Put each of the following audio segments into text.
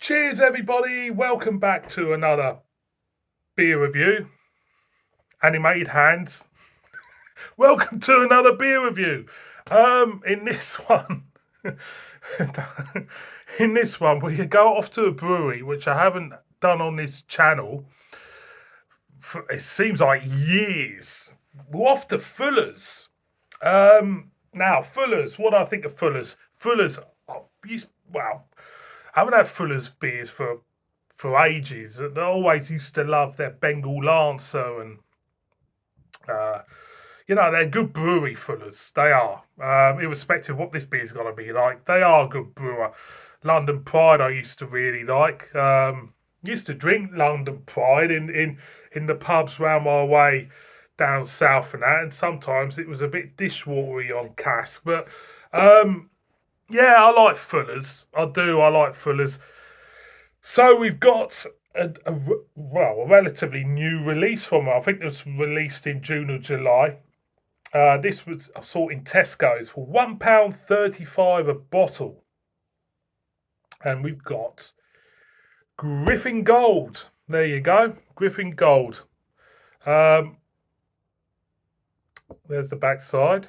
Cheers, everybody. Welcome back to another beer review. Animated hands. Welcome to another beer review. In this one, we go off to a brewery, which I haven't done on this channel for, it seems like years. We're off to Fuller's. Now, Fuller's. What do I think of Fuller's? Fuller's. Well, I haven't had Fuller's beers for ages. I always used to love their Bengal Lancer and uh, they're good brewery Fullers. They are, irrespective of what this beer's going to be like. They are a good brewer. London Pride I used to really like. Used to drink London Pride in the pubs round my way down south and that, and sometimes it was a bit dishwatery on cask, but yeah, I like Fullers. I do. I like Fullers. So we've got a relatively new release from it. I think it was released in June or July. This was I saw in Tesco's for £1.35 a bottle, and we've got Griffin Gold. There you go, Griffin Gold. There's the back side.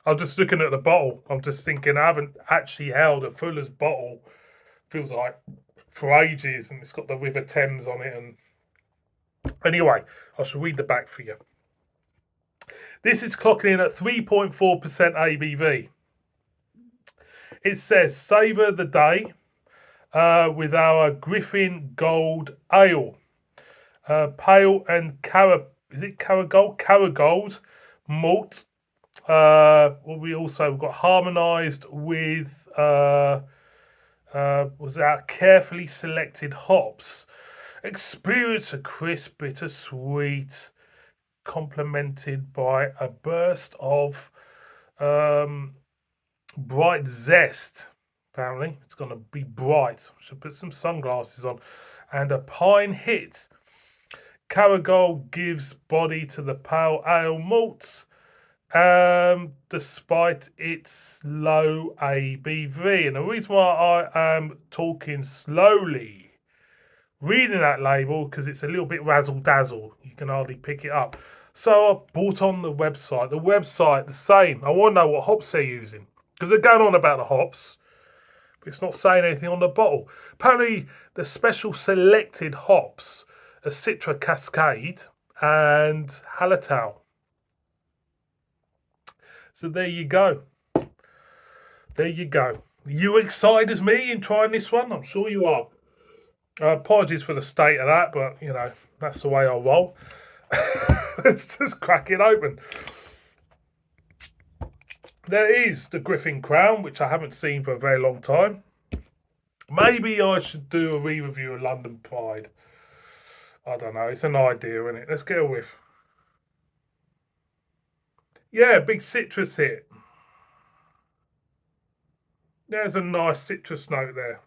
I'm just looking at the bottle. I'm just thinking I haven't actually held a Fuller's bottle. Feels like for ages, and it's got the River Thames on it. And anyway, I shall read the back for you. This is clocking in at 3.4% ABV. It says, savour the day with our Griffin Gold Ale. Pale and Caragold malt. We also got harmonised with was our carefully selected hops. Experience a crisp, bitter, sweet, complemented by a burst of bright zest. Apparently, it's going to be bright. Should put some sunglasses on. And a pine hit. Caragol gives body to the pale ale malt, despite its low ABV. And the reason why I am talking slowly, reading that label, because it's a little bit razzle dazzle. You can hardly pick it up. So I bought on the website. The website, the same. I want to know what hops they're using, because they're going on about the hops, but it's not saying anything on the bottle. Apparently, the special selected hops are Citra Cascade and Hallertau. So there you go. There you go. Are you excited as me in trying this one? I'm sure you are. Apologies for the state of that, but that's the way I roll. Let's just crack it open. There is the Griffin Crown, which I haven't seen for a very long time. Maybe I should do a re-review of London Pride. I don't know. It's an idea, isn't it? Let's get a whiff. Yeah, big citrus hit. There's a nice citrus note there.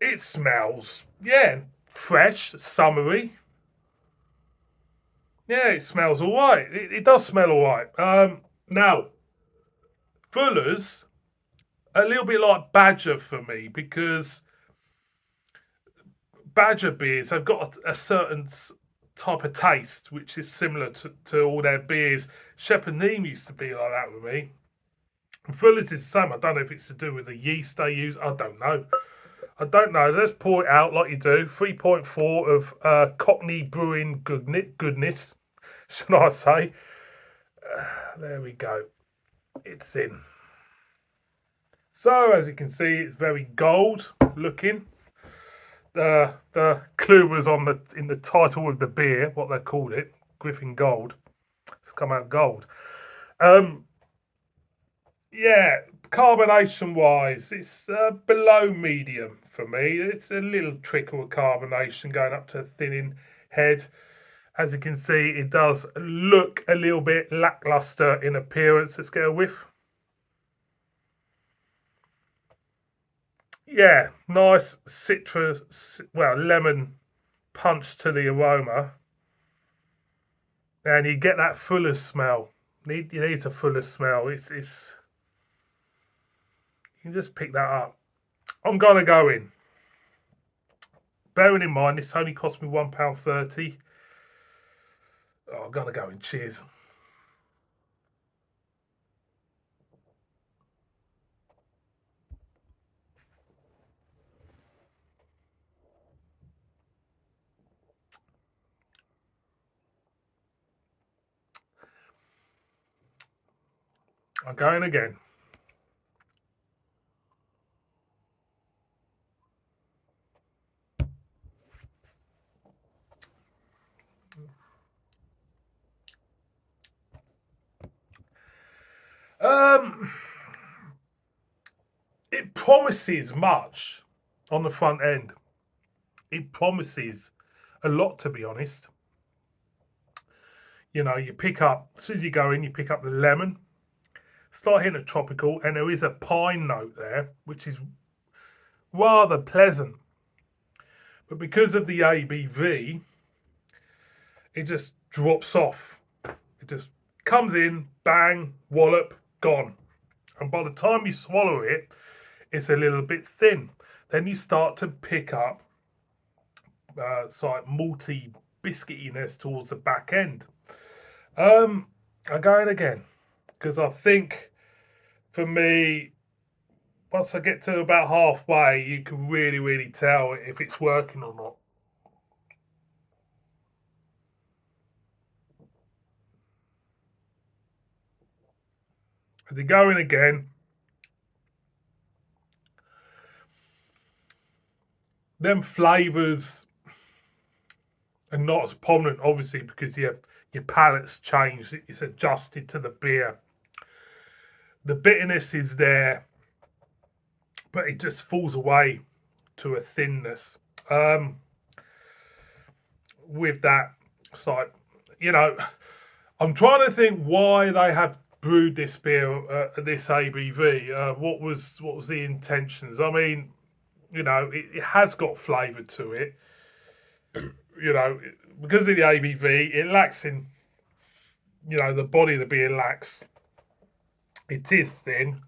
It smells, yeah, fresh, summery. Yeah, it smells all right. It does smell all right. Now, Fuller's, a little bit like Badger for me, because Badger beers have got a certain type of taste, which is similar to all their beers. Shepherd Neame used to be like that with me. And Fuller's is the same. I don't know if it's to do with the yeast they use. I don't know. Let's pour it out like you do. 3.4 of Cockney Brewing goodness, should I say. There we go. It's in. So, as you can see, it's very gold looking. The clue was in the title of the beer, what they called it, Griffin Gold. It's come out gold. Yeah, carbonation wise, it's below medium for me. It's a little trickle of carbonation going up to a thinning head. As you can see, it does look a little bit lackluster in appearance. Let's get a whiff. Yeah, nice citrus, lemon punch to the aroma. And you get that fuller smell. You need a fuller smell. You can just pick that up. I'm gonna go in. Bearing in mind this only cost me £1.30. Oh, I'm gonna go in. Cheers. I'm going again. Um, it promises much on the front end. It promises a lot, to be honest. You know, you pick up, as soon as you go in, you pick up the lemon, start hitting a tropical, and there is a pine note there, which is rather pleasant. But because of the ABV, it just drops off. It just comes in, bang, wallop, gone. And by the time you swallow it, it's a little bit thin. Then you start to pick up sort of malty biscuitiness towards the back end. I'm going again because I think for me, once I get to about halfway, you can really tell if it's working or not. As you go in again, them flavours are not as prominent, obviously, because your palate's changed. It's adjusted to the beer. The bitterness is there, but it just falls away to a thinness. With that side, you know, I'm trying to think why they have brewed this beer at this ABV. What was the intentions? I mean, you know, it has got flavour to it. You know, because of the ABV, it lacks in, you know, the body of the beer lacks. It is thin.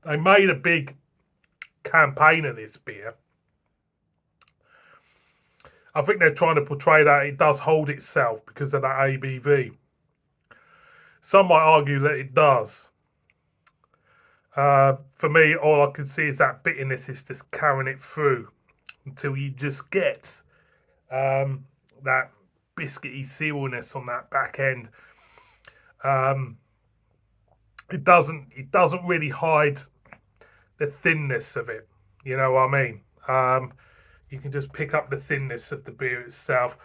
They made a big campaign of this beer. I think they're trying to portray that it does hold itself because of that ABV. Some might argue that it does. For me, all I can see is that bitterness is just carrying it through until you just get that biscuity sealness on that back end. Um, it doesn't really hide the thinness of it. You know what I mean? You can just pick up the thinness of the beer itself.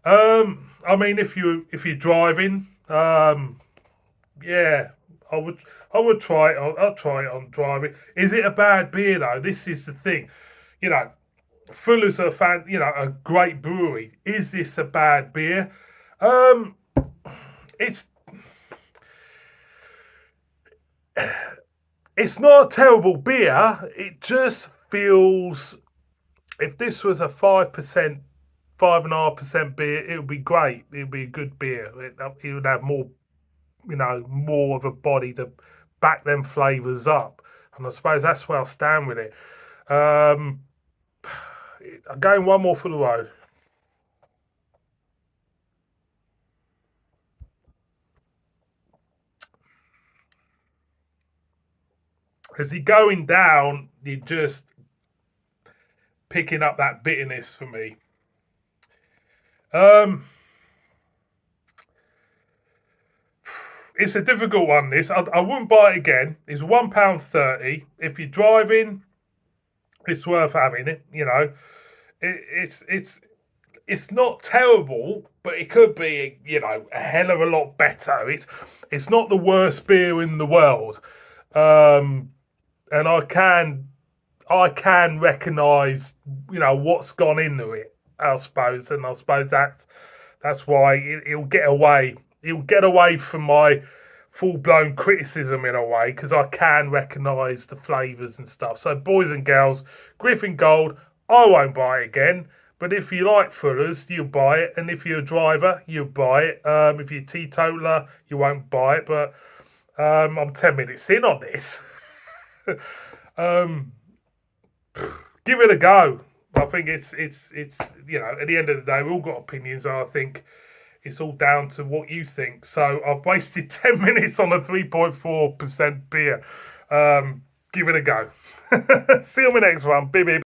I mean, if you're driving, yeah, I would I would try it. I'll try it on driving. Is it a bad beer though? This is the thing. You know, Fuller's a fan. You know, a great brewery. Is this a bad beer? Um, it's it's not a terrible beer. It just feels if this was a 5%, 5.5% beer, it would be great. It would be a good beer. It would have more, you know, more of a body to back them flavours up. And I suppose that's where I stand with it. Um, I'm going one more for the road. As you're going down, you're just picking up that bitterness for me. Um, it's a difficult one. This I wouldn't buy it again. It's £1.30. If you're driving, it's worth having it. You know, it's not terrible, but it could be, you know, a hell of a lot better. It's not the worst beer in the world, um, and I can recognise, you know, what's gone into it. I suppose, and I suppose that's why it'll get away. It'll get away from my full blown criticism in a way because I can recognise the flavours and stuff. So, boys and girls, Griffin Gold, I won't buy it again. But if you like Fuller's, you'll buy it. And if you're a driver, you'll buy it. If you're a teetotaler, you won't buy it. But I'm 10 minutes in on this. um, give it a go. I think it's at the end of the day, we all got opinions. And I think it's all down to what you think. So I've wasted 10 minutes on a 3.4% beer. Give it a go. See you on the next one. Bib bib.